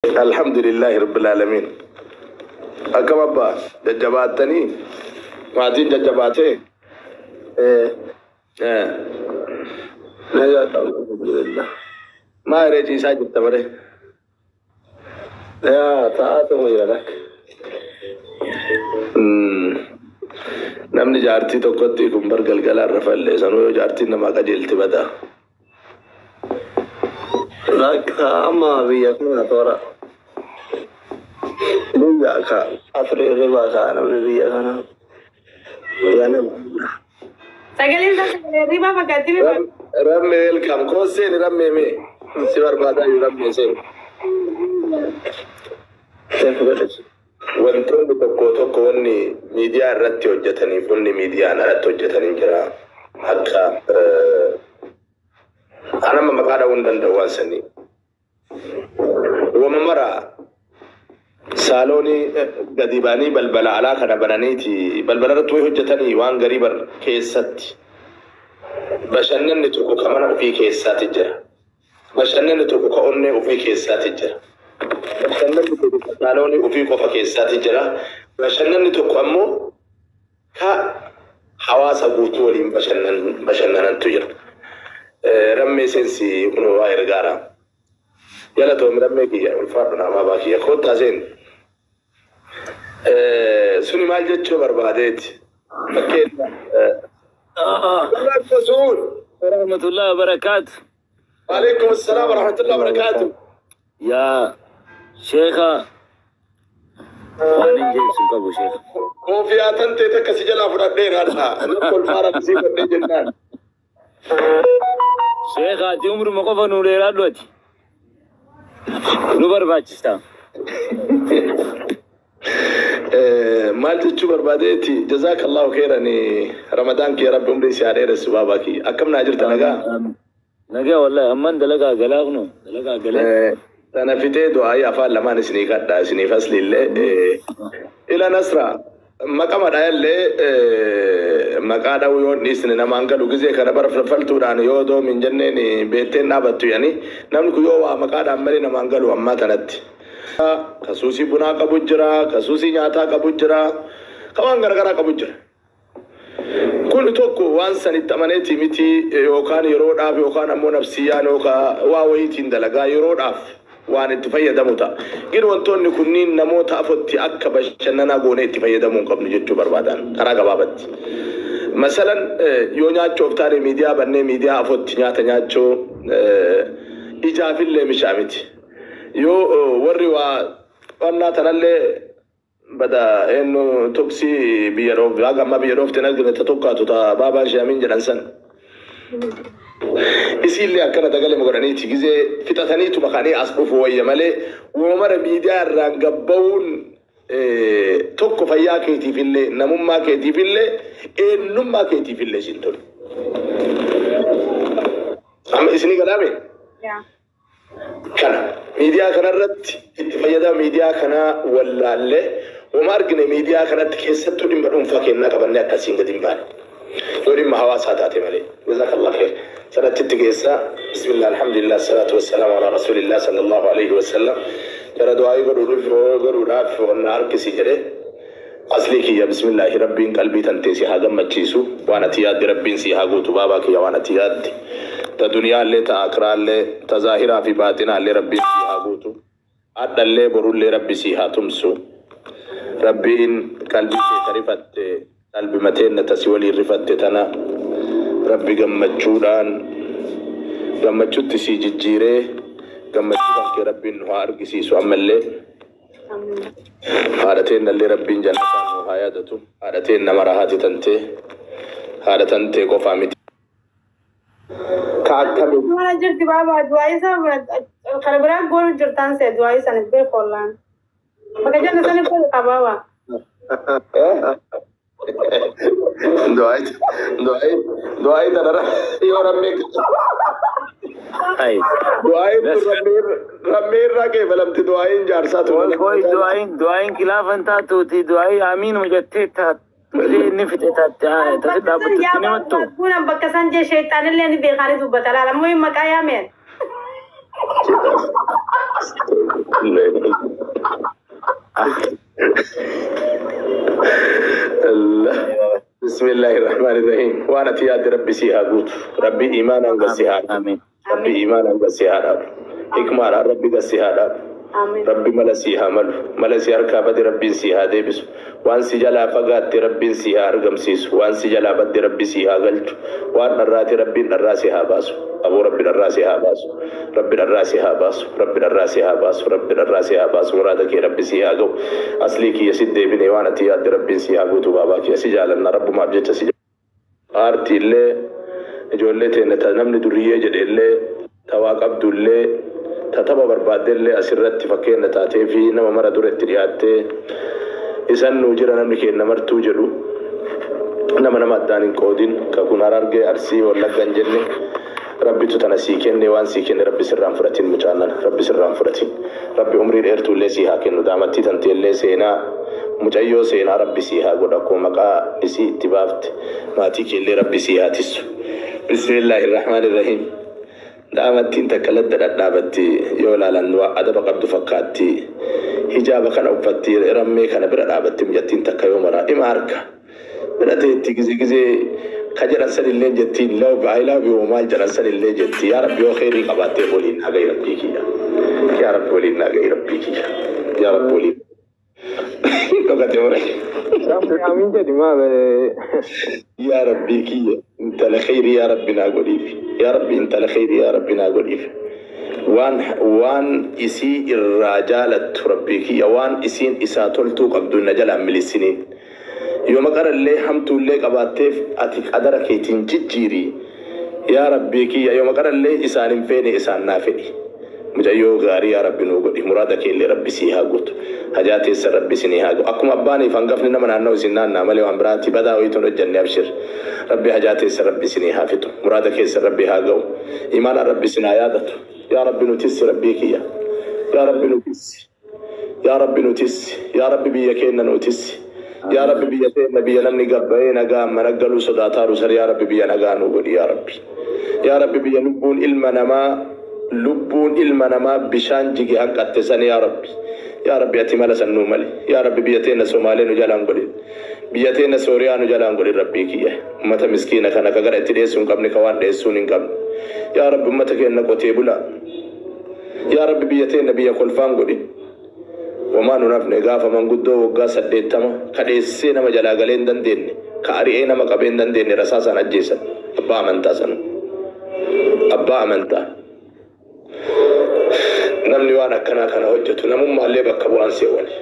الحمد لله رب العالمين. أكم أبا ججباتني ما تين ججباته نجات الحمد لله ما رجي ساجد تبره يا تاته ويرك نمني جارتي تو كتي كمبر قلقلا رفل سنو جارتي نما قجلت بدا لك أما بيكنا تورا بيجاك أفري ربا كان من بيجانا يعني سجلين ربا فكاتي رمي الكام كوسين رمي مي سير بادا يرمي سين wantoonni tokko wanni miidiyaa irratti hojjetaniif wanni miidiyaan irratti hojjetanii jira akka anama maqaa dha'uun danda'u waan sanii wama mara saaloonii gadi baanii balbala alaa kana bananiiti balbala irratti way hojjetanii waan garii bar keessatti bashannanni tokko ka mana ofii keessaati jira bashannanni tokko ka onnee ofii keessaati jira bashannanni tokko ka saaloonii ofii qofa keessaati jira bashannanni tokko ammoo ka hawaasa guutuu waliin bashannanantu jira rammee seensi kun waa ergaara yala to rammee kiyya ulfaadhu namaa baa kiyya koottaa seen suni maal jechuu barbaadeeti fakkeenya رسول ورحمة الله وبركاته. وعليكم السلام ورحمة الله وبركاته. يا شيخة وأنا جاي سوق أبو شيخ. كوفي أتنتي تكسجل أفراد دير هذا. نقول فارق زيد الجنان. شيخة جمر مقفى نوريرا دلوقتي. نوبر باكستان. maal jechuu barbaadeeti jazakallahu khairan ramadaan ki rabbi umri si adeera subabaki akkam naa jirta nagaa wallahi amman dalaga galaaqno dalaga galee tana fitee du'aa afaan lamaan isinii kadha isinii faslille ila nasra maqama dhayalle maqaa dhawu yoon dhiisne namaan galu gizee kana barfaltuudhaan yoo doomin jenneen beetteen dhaabattu yani namni kun yoo waa maqaadhaan malee namaan galu ammaa tanatti kasuusi bunaa qabu jira kasuusi nyaataa qabu jira kawaan garagaraa qabu jira kun tokko waan sanitti amaneeti miti yookaan yeroodhaaf yookaan ammoo nafsiyyaan yookaan waa wayiitiin dalagaa yeroodhaaf waan itti fayyadamu ta'a gin wantoonni kunniin namoota afotti akka bashannanaa goonee itti fayyadamuu qabnu jechuu barbaadan karaa gabaabatti masalan yoo nyaachoof taane miidiyaa bannee miidiyaa afotti nyaata nyaachoo ijaafillee mishaa miti yoo warri waa wannaa tanallee bada eenyu toksii biyyadhoof hagamma biyyadhoof tinagine ta tokkaatu ta baabaan shaamin jedhan san isiillee akkana dagalema godhaniiti gizee fixataniitu makaanii as dhufu wayya malee uumamara miidiyaa irraan gabba'uun tokko fayyaa keetiifillee namummaa keetiifillee eenyummaa keetiifillee siin tolu amma isinii gadaame kana miidiyaa kanarratti itti fayyadama miidiyaa kanaa wallaallee wama argine miidiyaa kanatti keessattuu dhimma dhuunfaa kennaa qabannee akkasiin gadi hin baane yoo dhimma hawaasaa taate malee jazakallah khair sanatti itti geessaa bismillah alhamdulillah salatu wassalamu ala rasulillah sallallahu alaihi wasallam jara du'aa'ii godhuudhaaf wanna harkisi jedhe aslii kiyya bismillahi rabbiin qalbii tantee si haa gammachiisu waan ati yaaddi rabbiin si haa guutu baabaa kiyya waan ati yaaddi ta duniyaa illee ta akiraa illee ta zaahiraa fi baaxinaa illee rabbiin si haa guutu adda illee borullee rabbi si haa tumsu rabbiin qalbii kee rifatte qalbi mateenna tasi waliin rifatte tana rabbi gammachuutti si jijjiiree gammachuu kan kee rabbiin nu haa argisiisu ammallee haadhateen nallee rabbiin jannataan nu haa yaadatu haadhateen nama rahaati tantee haadha tantee qofaa miti وانا جرت بابا دوايسا خربرا قول جرتان سي دوايسا نبي قولان بقى جانا سنة قول قبابا دعاي تنرى يورمك أي دعاي رمير راكي بلمت دعاي جارسات कोई दुआएं खिलाफ अंता तो थी दुआएं आमीन मुझे था نفت تتدابط تنمتو كنا بكسان جي شيطان اللي أنا بيخاري دوبة لا مهم مكايا من الله. بسم الله الرحمن الرحيم. وانا تياد ربي سيها قوت ربي ايمانا قسيها آمين. ربي ايمانا قسيها حكمة ربي قسيها آمين. ربي ملسيها ملسي أركابة ربي سيها ديبس وان سجلا فقات ربي سيها أرقم سيس وان سجلا بد ربي سيها قلت وان نرات ربي نراسيها باسو أبو ربي نراسيها باسو ربي نراسيها باسو ربي نراسيها باسو ربي نراسيها باسو مرادك ربي سيها قو أصلي كي يسد بني وانا تياد ربي سيها قوتو بابا كي سجالنا رب ما بجت سجال آرتي اللي جولتي نتنمن دريه جد اللي تواقب دولي تتبع بربادلي أسرت فكين نتاتي في نما مرة دورت رياتي إسان نوجر نملك نمر توجرو نما دانين كودين ككون أرارجي أرسي ولا جنجني ربي تتنسيكين نوان سيكين ربي سرام فرتين مجانن ربي سرام فرتين ربي عمري إرتو لسي هاكين ندامتي تنتي لسينا مجايو سينا ربي سيها قدكو مقا إسي اتبافت ماتيكي اللي ربي سيها تسو بسم الله الرحمن الرحيم دامتين تكلت دابتي يولا لنوا أدب قبض فكاتي حجاب كان أفتي رمي كان برا دابتي مجتين تكيو مرا إماركا براتي تيجي خجر أنسان اللي جتي لو بعيلا بيومال جر أنسان اللي جتي يا رب يو خيري قباتي بولين هاي ربي كيا يا رب بولين هاي ربي كيا يا رب بولين لقد يوري آمين جدي ما يا ربي كيا انت لخير يا ربنا قريب يا ربي انت لخير يا ربنا قريب وان اسي الرجالة ربي كيا وان اسين اساتولتو قبضو النجل عمل السنين يوم قرر اللي حمتو اللي قباتيف اتك ادرك تنججيري يا ربي كيا يوم قرر اللي اسان فيني اسان نافني مجايو غاري يا ربي نوغدي مرادك اللي ربي سيها قلت حاجاتي سر ربي سنيها قلت أكم أباني فانقفني نمنا أنه سنان نعملي وعمراتي بدا ويتون الجنة أبشر ربي حاجاتي سر ربي سنيها فتو مرادك سر ربي هاقو إيمان ربي سنايادته يا ربي نتس ربي كيا يا ربي نتس يا ربي نتس يا ربي بيكينا نتس يا ربي بيتين نبي نمني قبعين أقام منقلوا صداتارو سر يا ربي بيانا قانو قولي يا ربي بينبون إلمنا لبون إلمنا بشان جيجي حق التساني يا ربي أتمنى سنو مالي يا ربي بيتين سومالي نجالان قولي بيتين سوريا نجالان قولي ربي كيه متى مسكينة كنا كغر اتديسون قبل كوان ديسون قبل يا ربي متى كنا قتيبلا يا ربي بيتين نبي يقول فان قولي وما ننفن غافا من قدو وقاس الديتما كديسينا مجالا غلين دندين كاريئينا مقابين دندين رساسا نجيسا أبا أمنتا سنو أبا أمنتا namni waan akkana kana hojjetu namummallee bakka bu'aan seewwani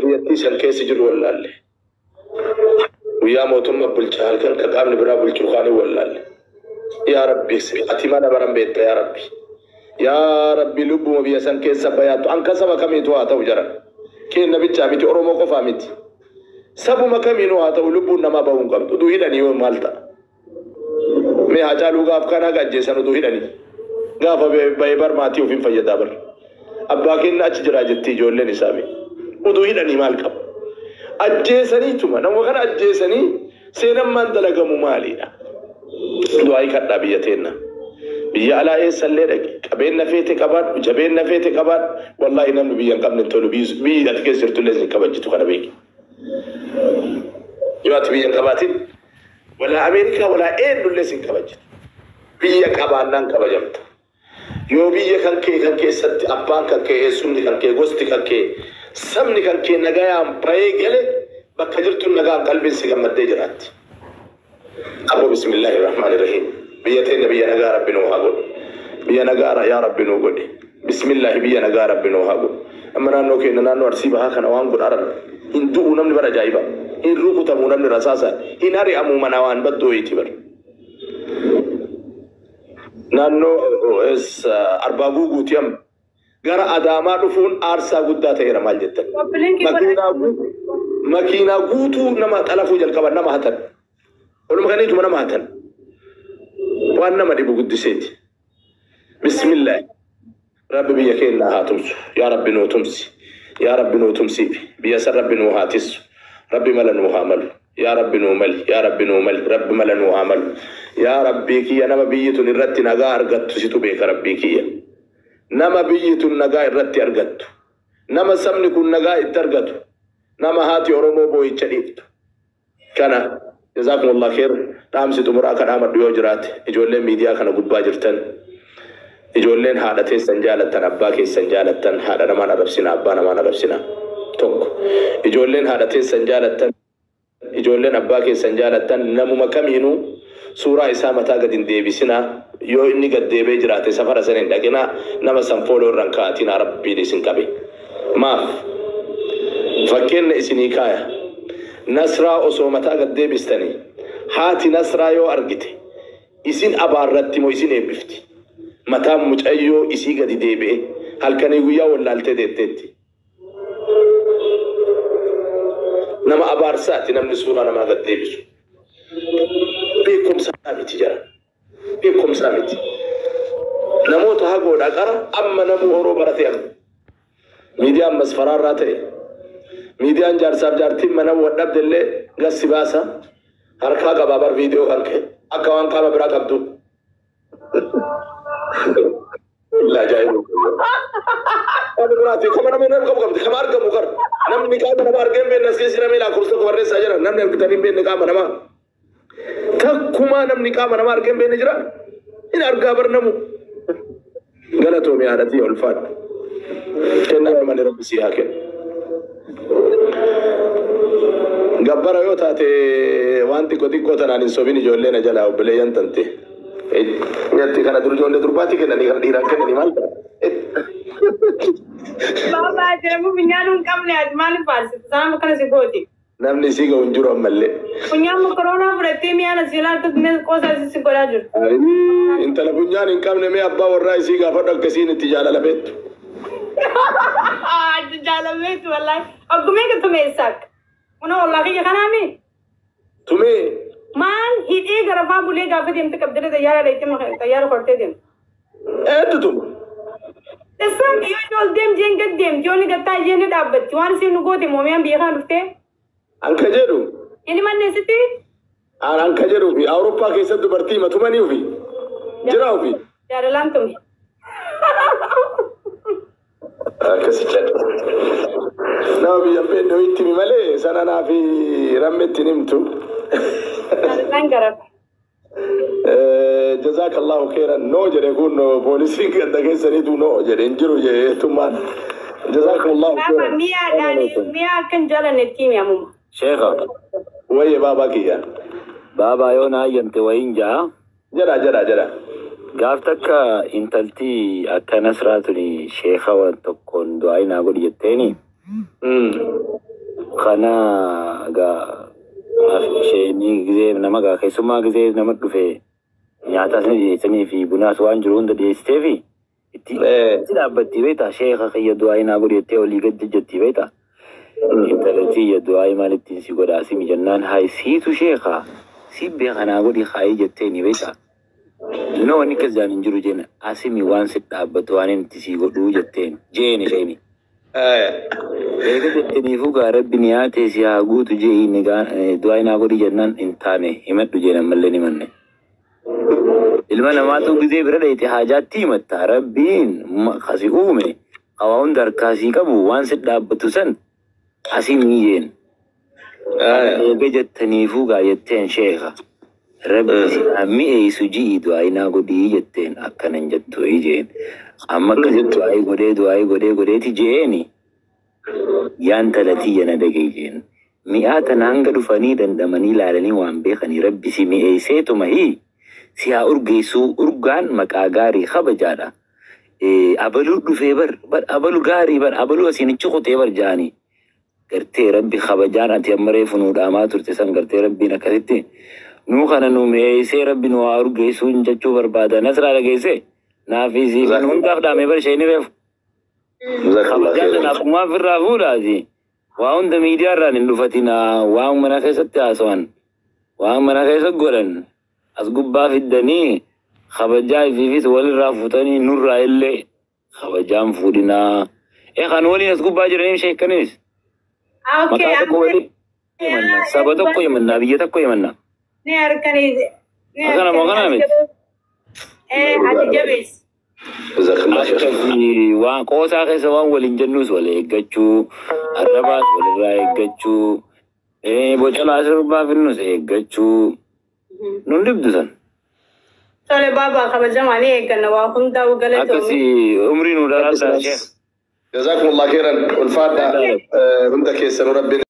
biyyattii san keessa jiru wallaalle guyyaa mootummaa bulchaa halkan ka qaamni biraa bulchuu kaanii wallaalle yaa rabbi ati mana baran beekta yaa rabbi lubbuma biyya san keessa bayaatu an ka saba kamiitu haa ta'u jaran keenna bichaa miti oromoo qofaa miti sabuma kamiinuu haa ta'u lubbuun namaa bahuu hin qabdu uduu hidhanii yoo maal ta'a mee haa caaluu gaaf kana gajjeessan uduu hidhanii gaafa baay'ee barmaatii ofiin fayyadaa bar abbaa keenya achi jira jettee ijoolleen isaanii uduu hidhanii maal qaba ajjeesaniituma nama kana ajjeesanii seenan maan dalagamu maaliidha du'aa kadhaa biyya teenna biyya alaa eessallee dhaqe qabeenya feete qabaadhu jabeenya feete qabaadhu wallaahi namni biyya hin qabne tolu biyya ati keessa jirtullee sin kabajitu kana beeki yoo ati biyya hin qabaatin walaa Ameerikaa walaa eenyullee sin kabajitu biyya qabaannaan kabajamta yoo biyya kan keessatti abbaan kan kee eessumni kan kee gosti kan kee sabni kan kee nagayaan bahee gale bakka jirtu nagaan qalbiin si gammaddee jiraatti. Abbo bismillahir rahmanir rahim biyya teenya biyya nagaa rabbi nuu haa godhu biyya nagaa yaa rabbi nuu godhi bismillah biyya nagaa rabbi nuu haa godhu amma naannoo keenya naannoo Arsii bahaa kana waan godharan hin du'u namni bara ajaa'iba hin rukutamuu namni rasaasa hin ari'amuu mana waan baddoo itti bara. Naannoo arbaa guutuuti amma gara adaamaa dhufuun aarsaa guddaa ta'eera maal jettan makiinaa guutuu nama xalafuu jalqaban nama hatan oluma kaniituma nama hatan waan nama dhibu guddiseeti bismillah rabbi biyya keenya haa tumsu yaa rabbi nuu tumsi biyya san rabbi nuu haa tissu rabbi mala nuu haa malu يا رب نومل يا رب نومل رب ملا نوامل يا ربي كي نما بيت نرت نغا ارغت سيتو بك ربي كي نما بيت نغا رت ارغت نما سمن كن نغا اترغت نما هاتي اورمو بوي چديت كان جزاكم الله خير دام سيتو مراكا دام ديو جرات اجول ميديا كان غبا جرتن اجولن حالته سنجالتن اباكي سنجالتن حدا نما نربسنا ابا نما نربسنا توك اجولن حالته سنجالتن ijoolleen abbaa keessan jaalattan namuma kamiinuu suuraa isaa mataa gad hin deebisina yoo inni gad deebee jiraate safara sana hin dhaqina nama san fooloo irraan ka'atiin rabbiin isin qabe maaf fakkeenna isinii kaaya nasraa osoo mataa gad deebistanii haati nasraa yoo argite isin abaarratti moo isin eebbifti mataa mucayyoo isii gadi deebi'e halkanii guyyaa wallaaltee deetteetti nama abaarsaati namni suuraa namaa gad deebisu beekumsaa miti jara beekumsaa miti namoota hagoodha qara amma namuu horoo barate amma miidiyaan masfaraarraa ta'e miidiyaan jaarsaaf jaartiin mana wadhabdellee gassi baasa harkaa qabaabar viidiyoo kan ka'e akka waan qaama biraa qabdu لا جاي أنا براتي كمان أنا نام كم كمان أرجع مكر نام نكام أنا بارجع بين الناس كيسي نامي لا كورس كوارث ساجرا نام نكتاني بين نكام أنا ما تكوما نام نكام أنا بارجع بين نجرا إن أرجع برنامو غلطوا مي عادتي ألفان كنا نمان ربي سياكن غبر أيو تاتي وانتي كودي كوتنا نسوبيني جولة نجلا وبليان تنتي nyati kana durjolle durbati kana ni diran kana ni malta baba jeramu binyanu kamne ajmal farsi sama kana sigoti namni siga unjuro malle bunyamu corona furati mi ana zila to me cosa si gola jur inta la bunyan in kamne me abba warra siga fadal kasin tijala labet tijala labet wallahi agume ke tume sak una wallahi ke kana mi tume مان هيدي غرفا بولي غافي ديم تكبدل تيار ريتم تيار करते ديم ايه तुम تسم يقول ديم جين قد ديم جوني قطع جين دابت جوان سي نغو دي موميان بيخان رفته انكجرو يعني من نسيتي انا انكجرو في اوروبا كيسه دبرتي ما تمنيو في جراو في يا رلام تمي كسيت نو بي يمبي نو انتي مالي سنانا في رمتي نمتو جزاك الله خيرا نو جري يكون بوليسي قد كيسني دو نو جري انجرو جي تمان جزاك الله خيرا ميا داني ميا كن جالا نتيم يا ماما شيخا وي بابا كيا بابا يونا يمت وينجا جرا قافتك انتلتي اكا نسراتني شيخا وانتكون دعينا قد يتيني خنا شيني غزيب نمغا كيسما غزيب نمك في نياتا سني في بناس وان جرون دي ستيفي تي دابتي بيتا شيخ خي دعاي ناغوري تي ولي قد جتي بيتا انتلتي دعاي مالتي سي غدا سي جنان هاي سيتو شيخا سي بي ناغوري خاي جتني بيتا نو ني كزان انجرو جن اسمي وان سي دابتوانين تي سي غدو جتين جيني شيني Eegatti fuga rabbi niyaate si haa guutu jee du'aa naa godhi jennaan hin taane himadhu jeenan mallee ni manne. Ilma namaatu gizee bira dheete haajaatti himatta rabbiin kasi uume qawaa hunda harkaasii qabu waan si dhaabbatu san asii miijeen. Eega jettanii fugaa jetteen sheeka rabbi si mi'eessu ji'i du'aa naa godhii jetteen akkanan jettu ijeen. Amma akkasitti du'aa godheeti jeeni. Yanta lati yana dagejeen mi'aata hanga dhufanii dandamanii laalanii waan beekanii rabbi si mi'eesseetu mahii si haa urgeessuu urgaan maqaa gaarii kabajaadha abaluu dhufee bar abaluu gaarii bar abaluu asiin cuqutee bar jaanii gartee rabbi kabajaan ati amma reefu nuu dhaamaa turte san gartee rabbiin akkasitti nuu kana nu mi'eessee rabbi nu haa urgeessuu jechuu barbaada nasraa dhageesse naafisii kan hundaaf dhaamee bar ishee ni reefu. Akkuma ofirraa fuudhaati. Waa hunda miidiyaarraan hin dhufatina. Waan mana keessatti haasawan. Waan mana keessa godhan. As gubbaa fiddanii kabajaa ifiifis walirraa fuutanii nurraa illee kabajaan fuudhinaa. Kan waliin as gubbaa jiraniif sheekanis. Sabato ko yemna biyata ko yemna. Ni arkani. Akana mo kana mit. Hadi jabis. جزاك الله خير. Akasi wa ko sa ke sa wan walin jannus wala gachu arabas wala gachu bocala asur ba finno se gachu nundib dusan. Sole baba kabajama ni ganna wa kunta ugale to. Akasi umri nu dara sa جزاكم الله خيرا والفاتحة. انت كيس ربنا